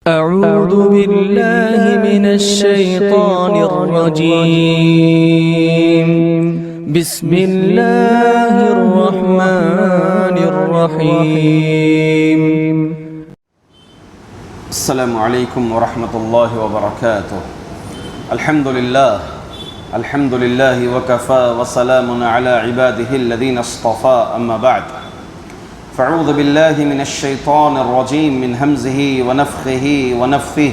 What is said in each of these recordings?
أعوذ بالله من الشيطان الرجيم. بسم الله الرحمن الرحيم. السلام عليكم ورحمة الله وبركاته. الحمد لله وكفى وسلام على عباده الذين اصطفى. أما بعد، فاعوذ بالله من الشيطان الرجيم من همزه ونفخه ونفثه.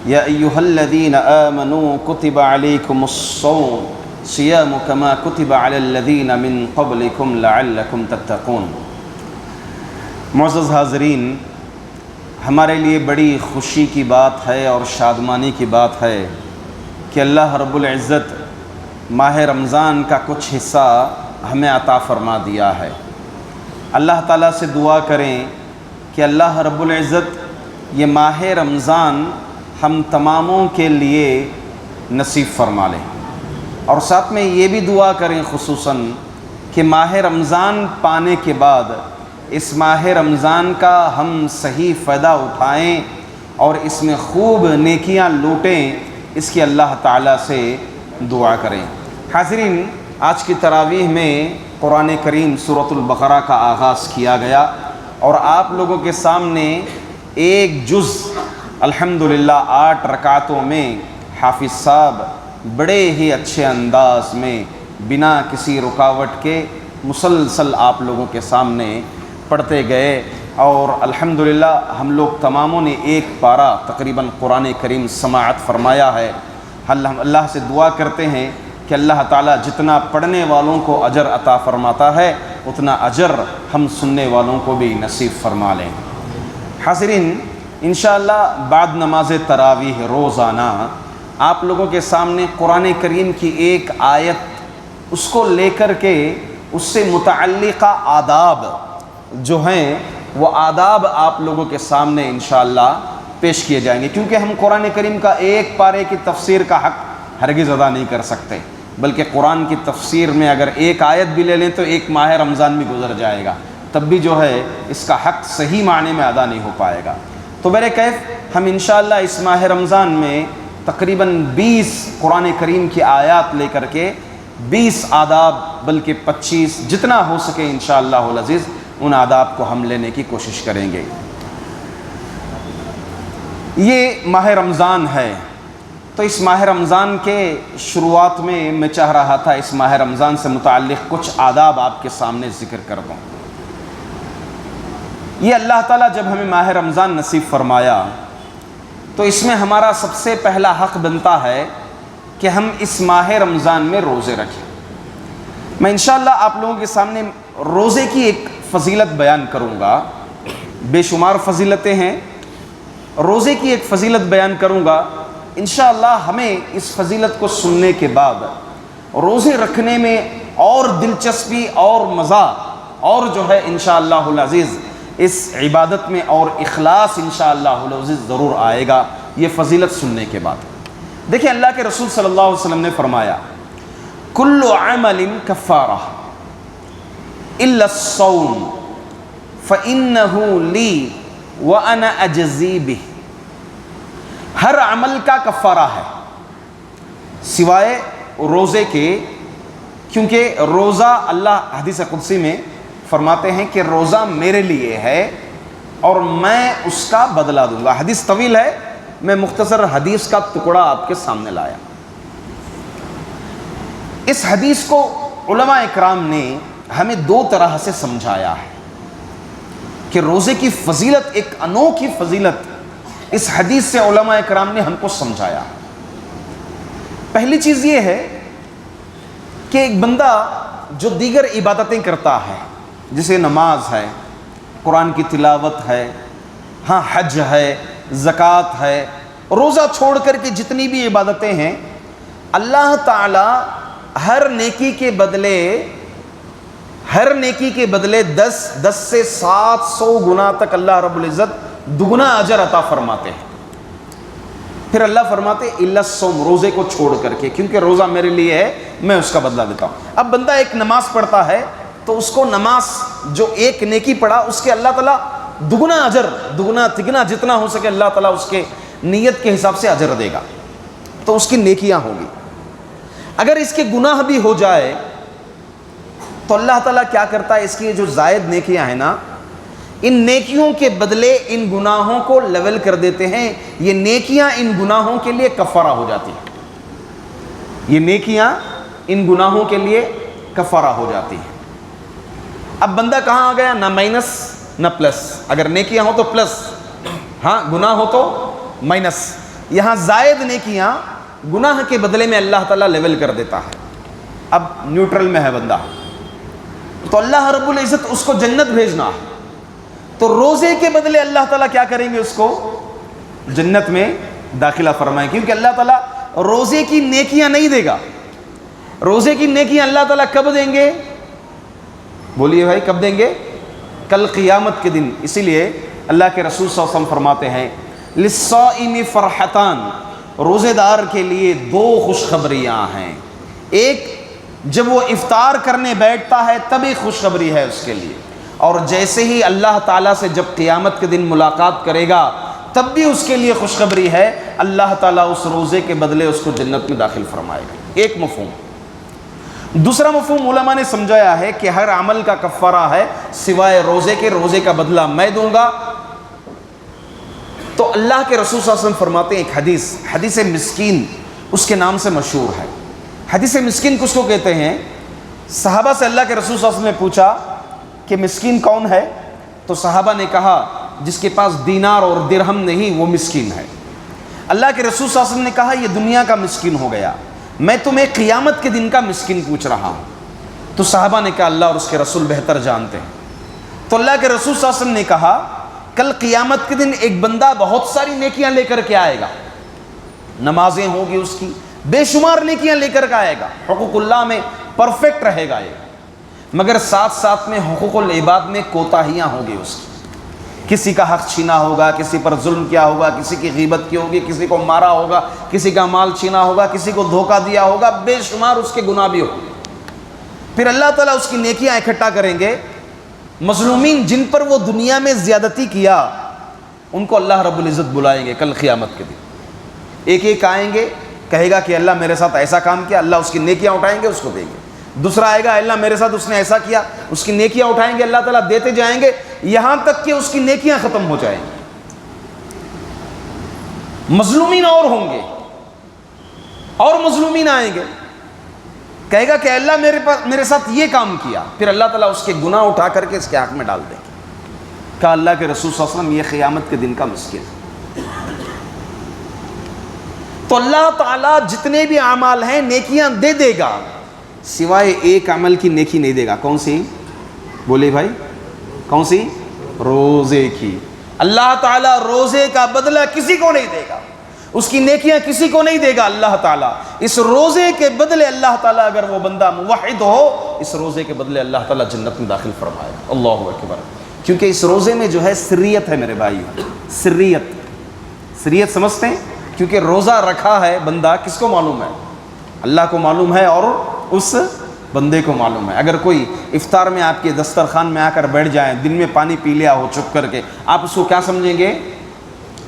يا أيها الذين آمنوا كتب عليكم الصوم صيام كما كتب على الذين من قبلكم لعلكم تتقون. معزز حاضرین، ہمارے لیے بڑی خوشی کی بات ہے اور شادمانی کی بات ہے کہ اللہ رب العزت ماہ رمضان کا کچھ حصہ ہمیں عطا فرما دیا ہے۔ اللہ تعالیٰ سے دعا کریں کہ اللہ رب العزت یہ ماہ رمضان ہم تماموں کے لیے نصیب فرما لیں، اور ساتھ میں یہ بھی دعا کریں خصوصاً کہ ماہ رمضان پانے کے بعد اس ماہ رمضان کا ہم صحیح فائدہ اٹھائیں اور اس میں خوب نیکیاں لوٹیں، اس کی اللہ تعالیٰ سے دعا کریں۔ حاضرین، آج کی تراویح میں قرآن کریم سورۃ البقرہ کا آغاز کیا گیا اور آپ لوگوں کے سامنے ایک جز الحمدللہ 8 رکعتوں میں حافظ صاحب بڑے ہی اچھے انداز میں بنا کسی رکاوٹ کے مسلسل آپ لوگوں کے سامنے پڑھتے گئے، اور الحمدللہ ہم لوگ تماموں نے ایک پارہ تقریباً قرآن کریم سماعت فرمایا ہے۔ اللہ سے دعا کرتے ہیں کہ اللہ تعالیٰ جتنا پڑھنے والوں کو اجر عطا فرماتا ہے اتنا اجر ہم سننے والوں کو بھی نصیب فرما لیں۔ حاضرین، انشاءاللہ بعد نماز تراویح روزانہ آپ لوگوں کے سامنے قرآن کریم کی ایک آیت اس کو لے کر کے اس سے متعلقہ آداب جو ہیں وہ آداب آپ لوگوں کے سامنے انشاءاللہ پیش کیے جائیں گے، کیونکہ ہم قرآن کریم کا ایک پارے کی تفسیر کا حق ہرگز ادا نہیں کر سکتے، بلکہ قرآن کی تفسیر میں اگر ایک آیت بھی لے لیں تو ایک ماہ رمضان بھی گزر جائے گا، تب بھی جو ہے اس کا حق صحیح معنی میں ادا نہیں ہو پائے گا۔ تو برے کیف ہم انشاءاللہ اس ماہ رمضان میں تقریباً 20 قرآن کریم کی آیات لے کر کے 20 آداب بلکہ 25 جتنا ہو سکے انشاءاللہ العزیز ان آداب کو ہم لینے کی کوشش کریں گے۔ یہ ماہ رمضان ہے، تو اس ماہ رمضان کے شروعات میں میں چاہ رہا تھا اس ماہ رمضان سے متعلق کچھ آداب آپ کے سامنے ذکر کر دوں۔ یہ اللہ تعالیٰ جب ہمیں ماہ رمضان نصیب فرمایا تو اس میں ہمارا سب سے پہلا حق بنتا ہے کہ ہم اس ماہ رمضان میں روزے رکھیں۔ میں انشاءاللہ آپ لوگوں کے سامنے روزے کی ایک فضیلت بیان کروں گا، بے شمار فضیلتیں ہیں، روزے کی ایک فضیلت بیان کروں گا۔ انشاءاللہ ہمیں اس فضیلت کو سننے کے بعد روزے رکھنے میں اور دلچسپی اور مزہ اور جو ہے انشاءاللہ العزیز اس عبادت میں اور اخلاص انشاءاللہ العزیز ضرور آئے گا یہ فضیلت سننے کے بعد۔ دیکھیں، اللہ کے رسول صلی اللہ علیہ وسلم نے فرمایا کل عمل کفارہ الا الصوم فإنہ لی وأنا اجزی بہ۔ ہر عمل کا کفارہ ہے سوائے روزے کے، کیونکہ روزہ اللہ حدیث قدسی میں فرماتے ہیں کہ روزہ میرے لیے ہے اور میں اس کا بدلہ دوں گا۔ حدیث طویل ہے، میں مختصر حدیث کا ٹکڑا آپ کے سامنے لایا۔ اس حدیث کو علماء اکرام نے ہمیں 2 طرح سے سمجھایا ہے کہ روزے کی فضیلت، ایک انوکھی فضیلت اس حدیث سے علماء اکرام نے ہم کو سمجھایا۔ پہلی چیز یہ ہے کہ ایک بندہ جو دیگر عبادتیں کرتا ہے، جیسے نماز ہے، قرآن کی تلاوت ہے، حج ہے، زکوٰۃ ہے، روزہ چھوڑ کر کے جتنی بھی عبادتیں ہیں، اللہ تعالی ہر نیکی کے بدلے 10 سے 700 گنا تک اللہ رب العزت دگنا اجر عطا فرماتے ہیں۔ پھر اللہ فرماتے الا الصوم، روزے کو چھوڑ کر کے، کیونکہ روزہ میرے لیے ہے، میں اس کا بدلہ دیتا ہوں۔ اب بندہ ایک نماز پڑھتا ہے تو اس کو نماز جو ایک نیکی پڑھا اس کے اللہ تعالیٰ دگنا اجر، دگنا تگنا جتنا ہو سکے اللہ تعالیٰ اس کے نیت کے حساب سے اجر دے گا، تو اس کی نیکیاں ہوں گی۔ اگر اس کے گناہ بھی ہو جائے تو اللہ تعالیٰ کیا کرتا ہے، اس کی جو زائد نیکیاں ہیں نا، ان نیکیوں کے بدلے ان گناہوں کو لیول کر دیتے ہیں۔ یہ نیکیاں ان گناہوں کے لیے کفارہ ہو جاتی ہیں، یہ نیکیاں ان گناہوں کے لیے کفارہ ہو جاتی ہیں۔ اب بندہ کہاں آ گیا، نہ مائنس نہ پلس، اگر نیکیاں ہو تو پلس، ہاں گناہ ہو تو مائنس۔ یہاں زائد نیکیاں گناہ کے بدلے میں اللہ تعالیٰ لیول کر دیتا ہے، اب نیوٹرل میں ہے بندہ، تو اللہ رب العزت اس کو جنت بھیجنا ہے، تو روزے کے بدلے اللہ تعالیٰ کیا کریں گے، اس کو جنت میں داخلہ فرمائیں، کیونکہ اللہ تعالیٰ روزے کی نیکیاں نہیں دے گا۔ روزے کی نیکیاں اللہ تعالیٰ کب دیں گے، بولیے بھائی کب دیں گے، کل قیامت کے دن۔ اسی لیے اللہ کے رسول صلی اللہ علیہ وسلم فرماتے ہیں للصائم فرحتان، روزے دار کے لیے دو خوشخبریاں ہیں، ایک جب وہ افطار کرنے بیٹھتا ہے تبھی خوشخبری ہے اس کے لیے، اور جیسے ہی اللہ تعالیٰ سے جب قیامت کے دن ملاقات کرے گا تب بھی اس کے لیے خوشخبری ہے، اللہ تعالیٰ اس روزے کے بدلے اس کو جنت میں داخل فرمائے گا۔ ایک مفہوم۔ دوسرا مفہوم علماء نے سمجھایا ہے کہ ہر عمل کا کفارہ ہے سوائے روزے کے، روزے کا بدلہ میں دوں گا۔ تو اللہ کے رسول صلی اللہ علیہ وسلم فرماتے ہیں، ایک حدیث مسکین اس کے نام سے مشہور ہے۔ حدیث مسکین کس کو کہتے ہیں؟ صحابہ سے اللہ کے رسول صلی اللہ علیہ وسلم نے پوچھا کہ مسکین کون ہے؟ تو صحابہ نے کہا جس کے پاس دینار اور درہم نہیں وہ مسکین ہے۔ اللہ کے رسول صلی اللہ علیہ وسلم نے کہا یہ دنیا کا مسکین ہو گیا، میں تمہیں قیامت کے دن کا مسکین پوچھ رہا ہوں۔ تو صحابہ نے کہا اللہ اور اس کے رسول بہتر جانتے ہیں۔ تو اللہ کے رسول صلی اللہ علیہ وسلم نے کہا کل قیامت کے دن ایک بندہ بہت ساری نیکیاں لے کر کے آئے گا، نمازیں ہوگی اس کی، بے شمار نیکیاں لے کر کے آئے گا، حقوق اللہ میں پرفیکٹ رہے گا یہ، مگر ساتھ ساتھ میں حقوق العباد میں کوتاہیاں ہوگی اس کی، کسی کا حق چھینا ہوگا، کسی پر ظلم کیا ہوگا، کسی کی غیبت کی ہوگی، کسی کو مارا ہوگا، کسی کا مال چھینا ہوگا، کسی کو دھوکہ دیا ہوگا، بے شمار اس کے گناہ بھی ہوں گے۔ پھر اللہ تعالیٰ اس کی نیکیاں اکٹھا کریں گے، مظلومین جن پر وہ دنیا میں زیادتی کیا ان کو اللہ رب العزت بلائیں گے کل قیامت کے دن، ایک ایک آئیں گے، کہے گا کہ اللہ میرے ساتھ ایسا کام کیا، اللہ اس کی نیکیاں اٹھائیں گے اس کو دیں گے۔ دوسرا آئے گا اللہ میرے ساتھ اس نے ایسا کیا، اس کی نیکیاں اٹھائیں گے، اللہ تعالیٰ دیتے جائیں گے یہاں تک کہ اس کی نیکیاں ختم ہو جائیں گی۔ مظلومین اور ہوں گے اور مظلومین آئیں گے، کہے گا کہ اللہ میرے ساتھ یہ کام کیا، پھر اللہ تعالیٰ اس کے گناہ اٹھا کر کے اس کے حق میں ڈال دے گا۔ کہا اللہ کے رسول صلی اللہ علیہ وسلم یہ قیامت کے دن کا مسکین ہے۔ تو اللہ تعالیٰ جتنے بھی اعمال ہیں نیکیاں دے دے گا، سوائے ایک عمل کی نیکی نہیں دے گا۔ کون سی؟ بولے بھائی کون سی؟ روزے کی۔ اللہ تعالیٰ روزے کا بدلہ کسی کو نہیں دے گا، اس کی نیکیاں کسی کو نہیں دے گا اللہ تعالیٰ۔ اس روزے کے بدلے اللہ تعالیٰ اگر وہ بندہ موحد ہو، اس روزے کے بدلے اللہ تعالیٰ جنت میں داخل فرمائے گا۔ اللہ اکبر۔ کیونکہ اس روزے میں جو ہے سریت ہے میرے بھائی، سریت سمجھتے ہیں؟ کیونکہ روزہ رکھا ہے بندہ کس کو معلوم ہے؟ اللہ کو معلوم ہے اور اس بندے کو معلوم ہے۔ اگر کوئی افطار میں آپ کے دسترخوان میں آ کر بیٹھ جائیں، دن میں پانی پی لیا ہو چپ کر کے، آپ اس کو کیا سمجھیں گے؟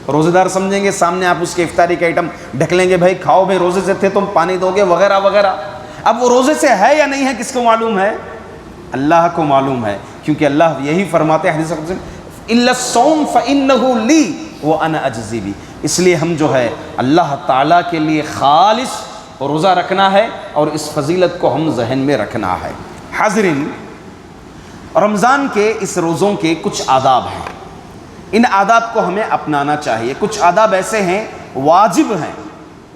روزے دار سمجھیں گے۔ سامنے آپ اس کے افطاری کے آئٹم ڈھک لیں گے، بھائی کھاؤ بھائی، روزے سے تھے تم پانی دو گے وغیرہ وغیرہ۔ اب وہ روزے سے ہے یا نہیں ہے کس کو معلوم ہے؟ اللہ کو معلوم ہے، کیونکہ اللہ یہی فرماتے ہیں حدیث قدسی الا الصوم فانه لی وانا اجزی بہ، اس لیے ہم جو ہے اللہ تعالیٰ کے لیے خالص روزہ رکھنا ہے اور اس فضیلت کو ہم ذہن میں رکھنا ہے۔ حاضرین، رمضان کے اس روزوں کے کچھ آداب ہیں، ان آداب کو ہمیں اپنانا چاہیے۔ کچھ آداب ایسے ہیں واجب ہیں،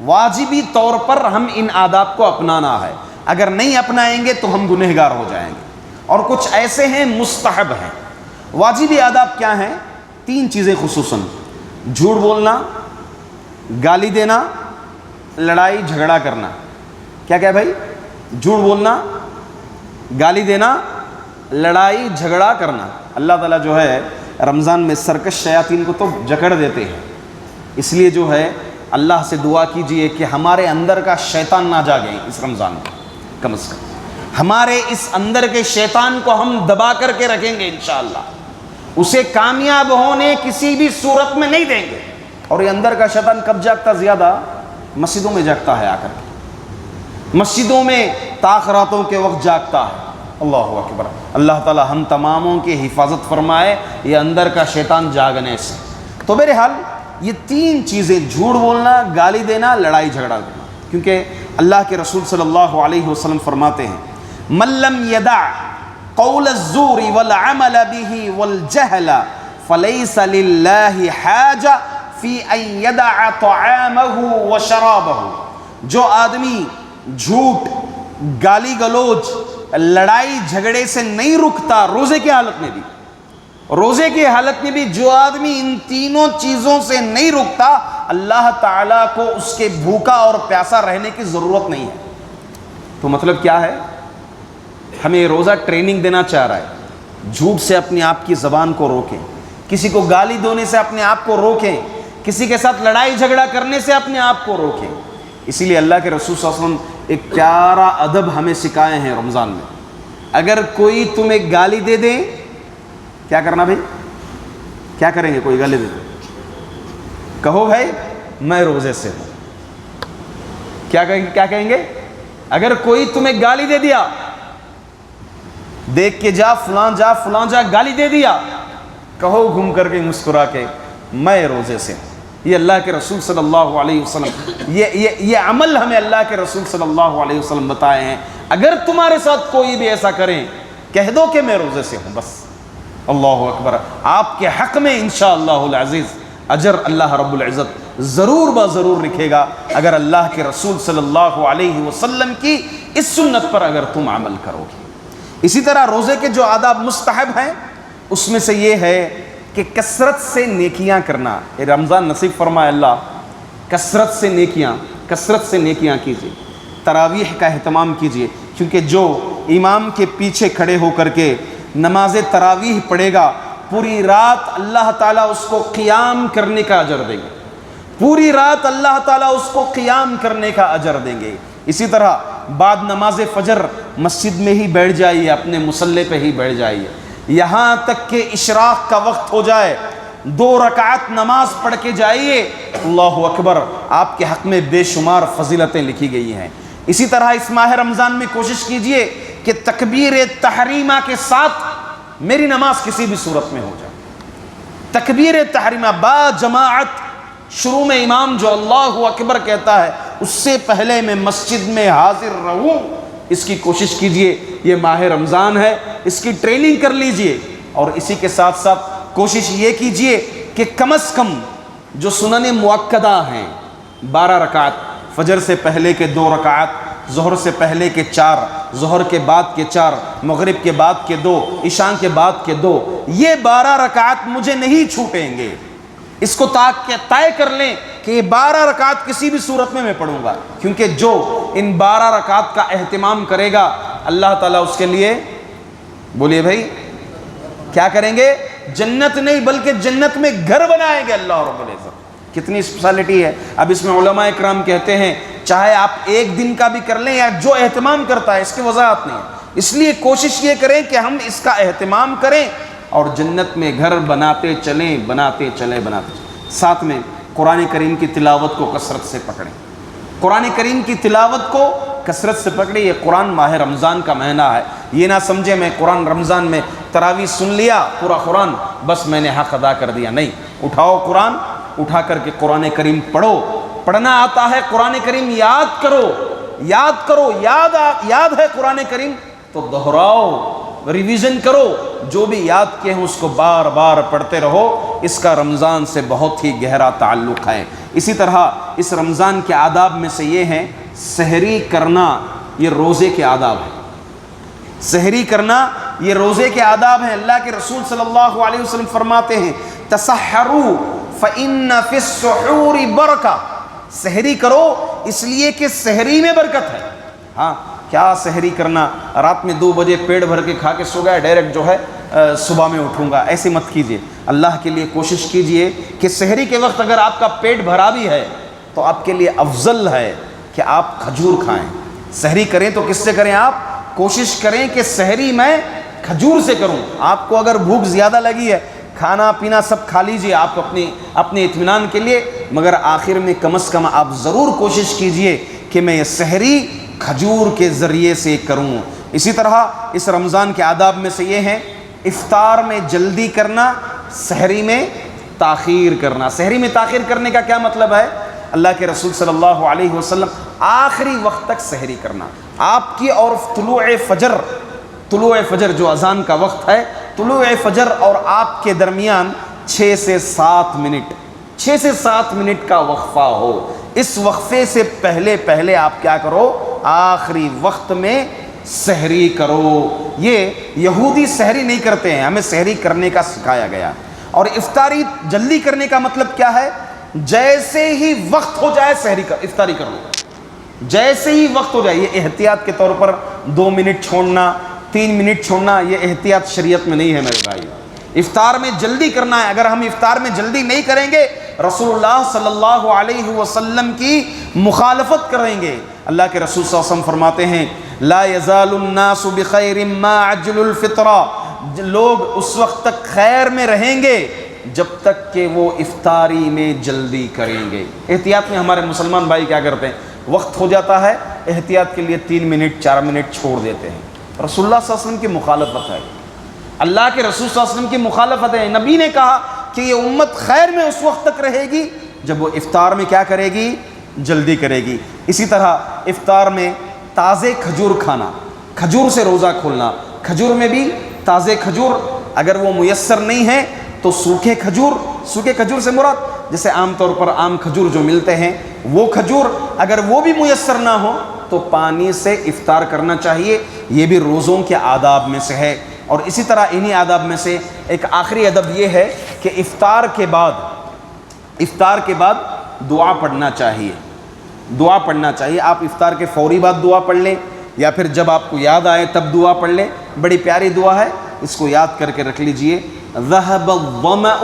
واجبی طور پر ہم ان آداب کو اپنانا ہے، اگر نہیں اپنائیں گے تو ہم گنہگار ہو جائیں گے۔ اور کچھ ایسے ہیں مستحب ہیں۔ واجبی آداب کیا ہیں؟ 3 چیزیں خصوصاً: جھوٹ بولنا، گالی دینا، لڑائی جھگڑا کرنا۔ کیا کیا بھائی؟ جھوٹ بولنا، گالی دینا، لڑائی جھگڑا کرنا۔ اللہ تعالیٰ جو ہے رمضان میں سرکش شیاطین کو تو جکڑ دیتے ہیں، اس لیے جو ہے اللہ سے دعا کیجئے کہ ہمارے اندر کا شیطان نہ جاگے اس رمضان میں، کم از کم ہمارے اس اندر کے شیطان کو ہم دبا کر کے رکھیں گے انشاءاللہ۔ اسے کامیاب ہونے کسی بھی صورت میں نہیں دیں گے۔ اور یہ اندر کا شیطان کب جاگتا زیادہ؟ مسجدوں میں جاگتا ہے، آ کر کے مسجدوں میں تاخراتوں کے وقت جاگتا ہے۔ اللہ اکبر، اللہ تعالی ہم تماموں کی حفاظت فرمائے یہ اندر کا شیطان جاگنے سے۔ تو بہرحال یہ تین چیزیں، جھوٹ بولنا، گالی دینا، لڑائی جھگڑا دینا، کیونکہ اللہ کے رسول صلی اللہ علیہ وسلم فرماتے ہیں من لم يدع قول الزور والعمل به والجهل فليس لله حاجة في ان يدع طعامه وشرابه۔ جو آدمی جھوٹ، گالی گلوچ، لڑائی جھگڑے سے نہیں رکتا، روزے کی حالت میں بھی، روزے کی حالت میں بھی جو آدمی ان تینوں چیزوں سے نہیں رکتا، اللہ تعالیٰ کو اس کے بھوکا اور پیاسا رہنے کی ضرورت نہیں ہے۔ تو مطلب کیا ہے؟ ہمیں روزہ ٹریننگ دینا چاہ رہا ہے، جھوٹ سے اپنے آپ کی زبان کو روکیں، کسی کو گالی دینے سے اپنے آپ کو روکیں، کسی کے ساتھ لڑائی جھگڑا کرنے سے اپنے آپ کو روکیں۔ اسی لیے اللہ کے رسول صلی اللہ علیہ وسلم ایک پیارا ادب ہمیں سکھائے ہیں رمضان میں۔ اگر کوئی تمہیں گالی دے دے، کیا کرنا بھائی؟ کیا کریں گے؟ کوئی گالی دے دے، کہو بھائی میں روزے سے ہوں۔ کیا کہیں گے؟ اگر کوئی تمہیں گالی دے دیا، دیکھ کے جا فلاں جا گالی دے دیا، کہو گھوم کر کے مسکرا کے میں روزے سے ہوں۔ یہ اللہ کے رسول صلی اللہ علیہ وسلم، یہ عمل ہمیں اللہ کے رسول صلی اللہ علیہ وسلم بتائے ہیں۔ اگر تمہارے ساتھ کوئی بھی ایسا کریں، کہہ دو کہ میں روزے سے ہوں، بس۔ اللہ اکبر، آپ کے حق میں انشاءاللہ العزیز اجر اللہ رب العزت ضرور ضرور لکھے گا، اگر اللہ کے رسول صلی اللہ علیہ وسلم کی اس سنت پر اگر تم عمل کرو گے۔ اسی طرح روزے کے جو آداب مستحب ہیں، اس میں سے یہ ہے کہ کثرت سے نیکیاں کرنا۔ رمضان نصیب فرمائے اللہ، کثرت سے نیکیاں کیجیے، تراویح کا اہتمام کیجیے، کیونکہ جو امام کے پیچھے کھڑے ہو کر کے نماز تراویح پڑھے گا، پوری رات اللہ تعالیٰ اس کو قیام کرنے کا اجر دیں گے، پوری رات اللہ تعالیٰ اس کو قیام کرنے کا اجر دیں گے۔ اسی طرح بعد نماز فجر مسجد میں ہی بیٹھ جائیے، اپنے مصلی پہ ہی بیٹھ جائیے، یہاں تک کہ اشراق کا وقت ہو جائے، 2 رکعت نماز پڑھ کے جائیے۔ اللہ اکبر، آپ کے حق میں بے شمار فضیلتیں لکھی گئی ہیں۔ اسی طرح اس ماہ رمضان میں کوشش کیجئے کہ تکبیر تحریمہ کے ساتھ میری نماز کسی بھی صورت میں ہو جائے۔ تکبیر تحریمہ با جماعت، شروع میں امام جو اللہ اکبر کہتا ہے اس سے پہلے میں مسجد میں حاضر رہوں، اس کی کوشش کیجئے۔ یہ ماہ رمضان ہے، اس کی ٹریننگ کر لیجئے، اور اسی کے ساتھ ساتھ کوشش یہ کیجئے کہ کم از کم جو سنن مؤکدہ ہیں، 12 رکعت، فجر سے پہلے کے 2 رکعت، ظہر سے پہلے کے 4، ظہر کے بعد کے 4، مغرب کے بعد کے 2، عشاء کے بعد کے 2، یہ 12 رکعت مجھے نہیں چھوٹیں گے۔ اس کو طے کر لیں کہ یہ 12 رکعت کسی بھی صورت میں پڑھوں گا، کیونکہ جو ان 12 رکعت کا اہتمام کرے گا، اللہ تعالیٰ اس کے لیے، بولیے بھائی کیا کریں گے؟ جنت نہیں بلکہ جنت میں گھر بنائیں گے اللہ رب العزت۔ کتنی اسپیشلٹی ہے۔ اب اس میں علماء اکرام کہتے ہیں چاہے آپ 1 دن کا بھی کر لیں یا جو اہتمام کرتا ہے، اس کی وضاحت نہیں ہے، اس لیے کوشش یہ کریں کہ ہم اس کا اہتمام کریں اور جنت میں گھر بناتے چلیں۔ ساتھ میں قرآن کریم کی تلاوت کو کثرت سے پکڑیں، قرآن کریم کی تلاوت کو کثرت سے پکڑیں۔ یہ قرآن ماہ رمضان کا مہینہ ہے، یہ نہ سمجھے میں قرآن رمضان میں تراویح سن لیا پورا قرآن، بس میں نے حق ادا کر دیا، نہیں۔ اٹھاؤ قرآن، اٹھا کر کے قرآن کریم پڑھو، پڑھنا آتا ہے قرآن کریم یاد کرو، یاد ہے قرآن کریم تو دہراؤ، ریویژن کرو، جو بھی یاد کیے ہیں اس کو بار بار پڑھتے رہو۔ اس کا رمضان سے بہت ہی گہرا تعلق ہے۔ اسی طرح اس رمضان کے آداب میں سے یہ ہیں، سحری کرنا، یہ روزے کے آداب ہیں۔ سحری کرنا یہ روزے کے آداب ہیں۔ اللہ کے رسول صلی اللہ علیہ وسلم فرماتے ہیں تسحروا فإن فی السحور برکہ، سحری کرو اس لیے کہ سحری میں برکت ہے۔ ہاں، کیا سحری کرنا، رات میں 2 بجے پیٹ بھر کے کھا کے سو گیا، ڈائریکٹ جو ہے صبح میں اٹھوں گا، ایسے مت کیجئے۔ اللہ کے لیے کوشش کیجئے کہ سحری کے وقت اگر آپ کا پیٹ بھرا بھی ہے تو آپ کے لیے افضل ہے کہ آپ کھجور کھائیں۔ سحری کریں تو کس سے کریں؟ آپ کوشش کریں کہ سحری میں کھجور سے کروں۔ آپ کو اگر بھوک زیادہ لگی ہے کھانا پینا سب کھا لیجئے آپ اپنے اطمینان کے لیے، مگر آخر میں کم از کم آپ ضرور کوشش کیجئے کہ میں یہ سحری کھجور کے ذریعے سے کروں۔ اسی طرح اس رمضان کے آداب میں سے یہ ہیں افطار میں جلدی کرنا، سحری میں تاخیر کرنا۔ سحری میں تاخیر کرنے کا کیا مطلب ہے؟ اللہ کے رسول صلی اللہ علیہ وسلم آخری وقت تک سحری کرنا۔ آپ کی اور طلوع فجر جو اذان کا وقت ہے، طلوع فجر اور آپ کے درمیان 6 سے 7 منٹ کا وقفہ ہو۔ اس وقفے سے پہلے آپ کیا کرو؟ آخری وقت میں سحری کرو۔ یہ یہودی سحری نہیں کرتے ہیں، ہمیں سحری کرنے کا سکھایا گیا۔ اور افطاری جلدی کرنے کا مطلب کیا ہے؟ جیسے ہی وقت ہو جائے افطاری کر لو، جیسے ہی وقت ہو جائے۔ یہ احتیاط کے طور پر 2 منٹ چھوڑنا، 3 منٹ چھوڑنا، یہ احتیاط شریعت میں نہیں ہے میرے بھائی۔ افطار میں جلدی کرنا ہے۔ اگر ہم افطار میں جلدی نہیں کریں گے رسول اللہ صلی اللہ علیہ وسلم کی مخالفت کریں گے۔ اللہ کے رسول صلی اللہ علیہ وسلم فرماتے ہیں لا یزال الناس بخیر ما عجل الفطرہ، لوگ اس وقت تک خیر میں رہیں گے جب تک کہ وہ افطاری میں جلدی کریں گے۔ احتیاط میں ہمارے مسلمان بھائی کیا کرتے ہیں؟ وقت ہو جاتا ہے، احتیاط کے لیے 3 منٹ 4 منٹ چھوڑ دیتے ہیں۔ رسول اللہ صلی اللہ علیہ وسلم کی مخالفت ہے، اللہ کے رسول صلی اللہ علیہ وسلم کی مخالفت ہے۔ نبی نے کہا کہ یہ امت خیر میں اس وقت تک رہے گی جب وہ افطار میں کیا کرے گی؟ جلدی کرے گی۔ اسی طرح افطار میں تازے کھجور کھانا، کھجور سے روزہ کھولنا۔ کھجور میں بھی تازے کھجور، اگر وہ میسر نہیں ہے تو سوکھے کھجور سے مراد جیسے عام طور پر عام کھجور جو ملتے ہیں وہ کھجور، اگر وہ بھی میسر نہ ہو تو پانی سے افطار کرنا چاہیے۔ یہ بھی روزوں کے آداب میں سے ہے۔ اور اسی طرح انہی آداب میں سے ایک آخری ادب یہ ہے کہ افطار کے بعد دعا پڑھنا چاہیے۔ آپ افطار کے فوری بعد دعا پڑھ لیں یا پھر جب آپ کو یاد آئے تب دعا پڑھ لیں۔ بڑی پیاری دعا ہے، اس کو یاد کر کے رکھ لیجئے۔ ذهب الظمأ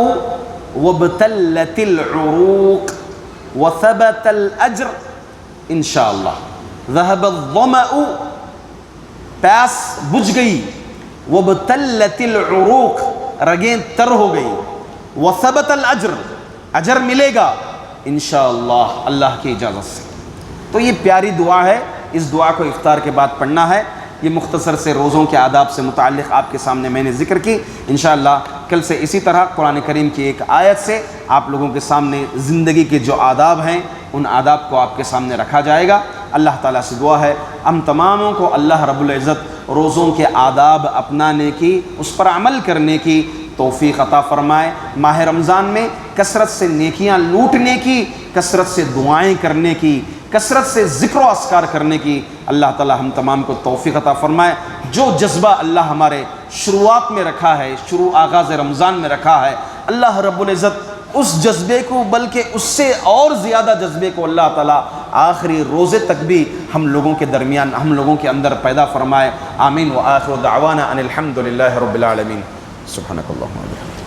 وابتلت العروق وثبت الأجر انشاءاللہ۔ ذهب الظمأ، پیاس بجھ گئی، وابتلت العروق، رگیں تر ہو گئی، وثبت الأجر، اجر ملے گا انشاءاللہ اللہ کی اجازت سے۔ تو یہ پیاری دعا ہے، اس دعا کو افطار کے بعد پڑھنا ہے۔ یہ مختصر سے روزوں کے آداب سے متعلق آپ کے سامنے میں نے ذکر کی۔ انشاءاللہ کل سے اسی طرح قرآن کریم کی ایک آیت سے آپ لوگوں کے سامنے زندگی کے جو آداب ہیں ان آداب کو آپ کے سامنے رکھا جائے گا۔ اللہ تعالیٰ سے دعا ہے ہم تماموں کو اللہ رب العزت روزوں کے آداب اپنانے کی، اس پر عمل کرنے کی توفیق عطا فرمائے۔ ماہ رمضان میں کثرت سے نیکیاں لوٹنے کی، کثرت سے دعائیں کرنے کی، کثرت سے ذکر و اذکار کرنے کی اللہ تعالی ہم تمام کو توفیق عطا فرمائے۔ جو جذبہ اللہ ہمارے شروعات میں رکھا ہے، آغاز رمضان میں رکھا ہے، اللہ رب العزت اس جذبے کو بلکہ اس سے اور زیادہ جذبے کو اللہ تعالیٰ آخری روزے تک بھی ہم لوگوں کے درمیان، ہم لوگوں کے اندر پیدا فرمائے۔ آمین۔ وآخر دعوانا ان الحمد للہ رب العالمین۔ سبحانک اللہم و بحمدک۔